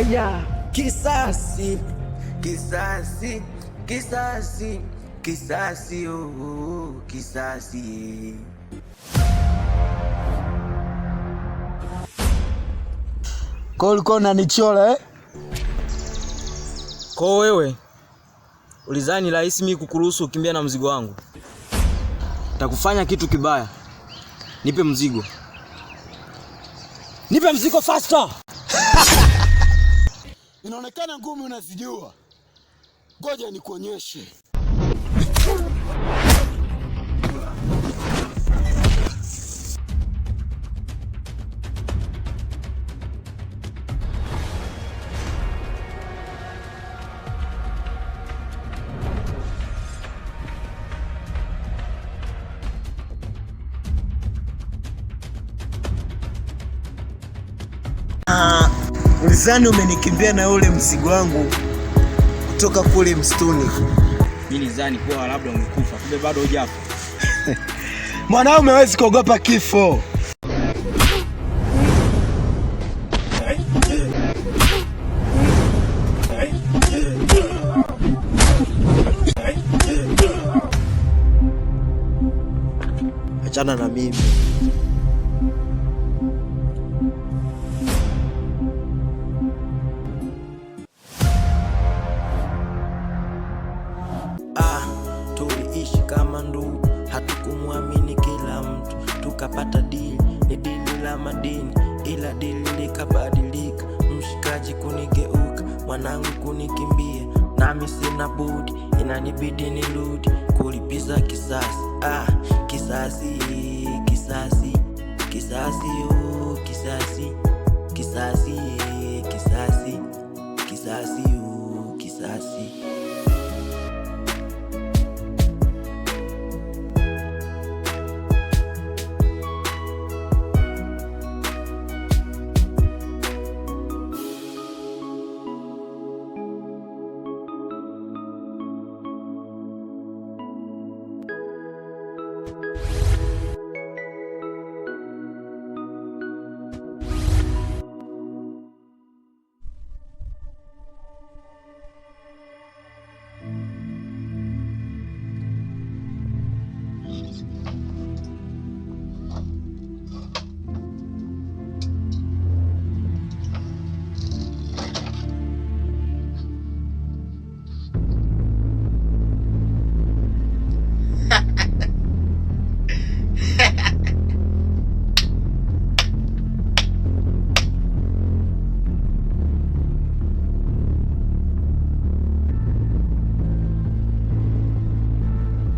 Kenya. Kisasi, kisasi, kisasi, kisasi, oh, kisasi. Kwa ulikuwa unanichola eh? Kwa wewe ulizani rahisi mimi kukuruhusu ukimbia na mzigo wangu? Nitakufanya kitu kibaya. Nipe mzigo. Nipe mzigo faster. Inaonekana ngumi unazijua. Ngoja nikuonyeshe. Ulizani umenikimbia na ule mzigo wangu kutoka kule msituni. Mimi nilizani kwa labda umekufa, kumbe bado hujafa. Mwanaume hawezi kuogopa kifo. Achana na mimi. Tuliishi kama ndugu, hatukumwamini kila mtu, tukapata dili, ni dili la madini, ila dili likabadilika, mshikaji kunigeuka, mwanangu kunikimbia, nami sina budi, inanibidi nirudi kulipiza kisasi. Kisasi, kisasi, kisasi, oh, kisasi, kisasi, kisasi, kisasi, oh, kisasi.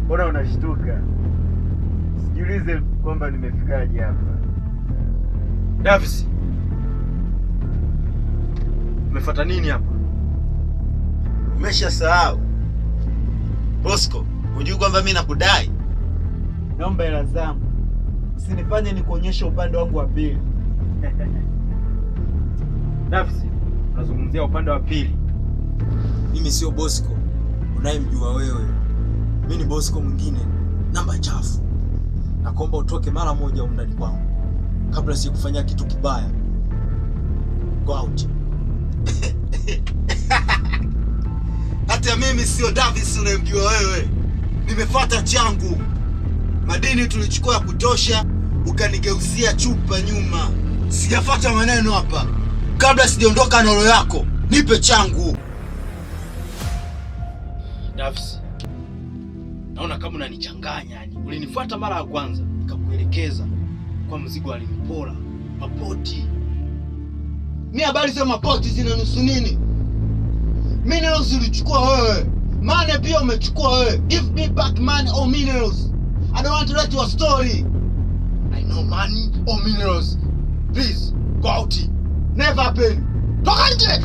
Mbona unashtuka? Sijiulize kwamba nimefikaje hapa. Davis, umefuata nini hapa? Umeshasahau? Bosco, unajua kwamba mimi nakudai? Naomba hela zangu. Usinifanye nikuonyeshe upande wangu wa pili. Davis, unazungumzia upande wa pili. Mimi sio Bosco unayemjua wewe. Mimi ni Bosco mwingine, namba chafu. Naomba utoke mara moja ndani kwangu kabla sikufanyia kitu kibaya. Go out. Hata mimi sio Davis unayemjua wewe. Nimefuata changu. Madini tulichukua ya kutosha, ukanigeuzia chupa nyuma. Sijafuata maneno hapa. Kabla sijaondoka na roho yako, nipe changu. Davis, naona kama unanichanganya yani. Ulinifuata mara ya kwanza, nikakuelekeza kwa mzigo alinipola, mapoti. Mimi habari za mapoti zinanusu nini? Minerals ulichukua wewe. Money pia umechukua wewe. Give me back money or minerals. I don't want to write your story. I know money or minerals. Please, go out. Never happen. Toka nje!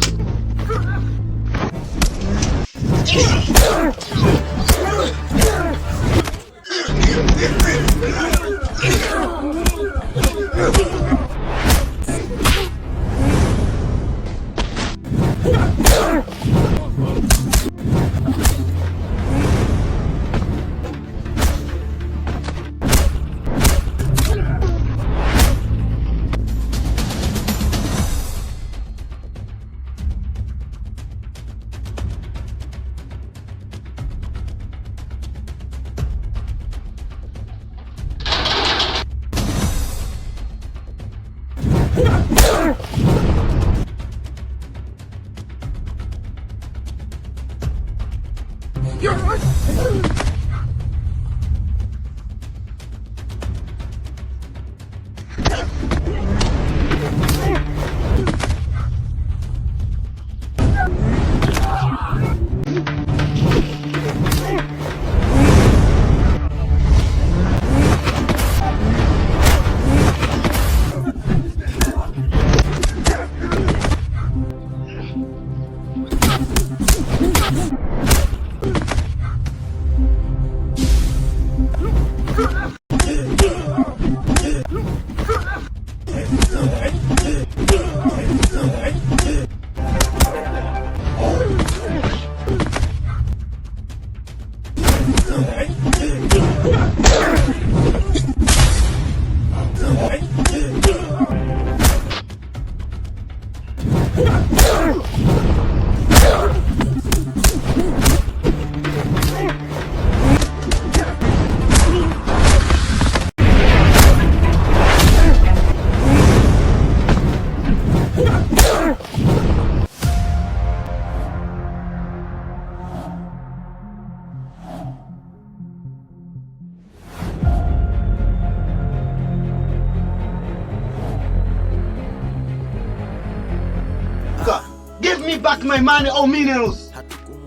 Give me back my money or minerals.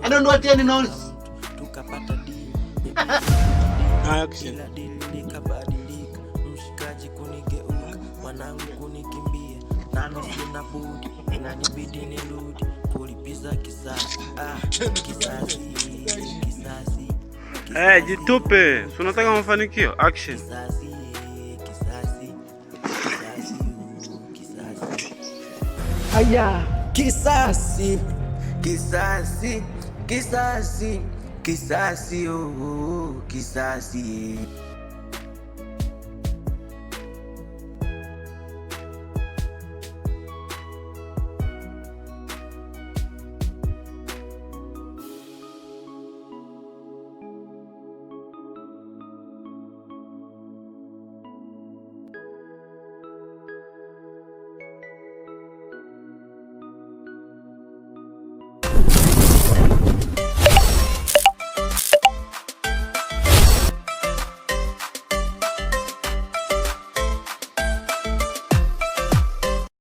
I don't want any nonsense. Action. Mshikaji kunigeuka, mwanangu kunikimbia, nano sina budi, inanibidi nirudi kulipiza kisasi. Kisasi. Jitupe. Unataka mafanikio? Action. Kisasi. Aya. Kisasi, kisasi, kisasi, kisasi.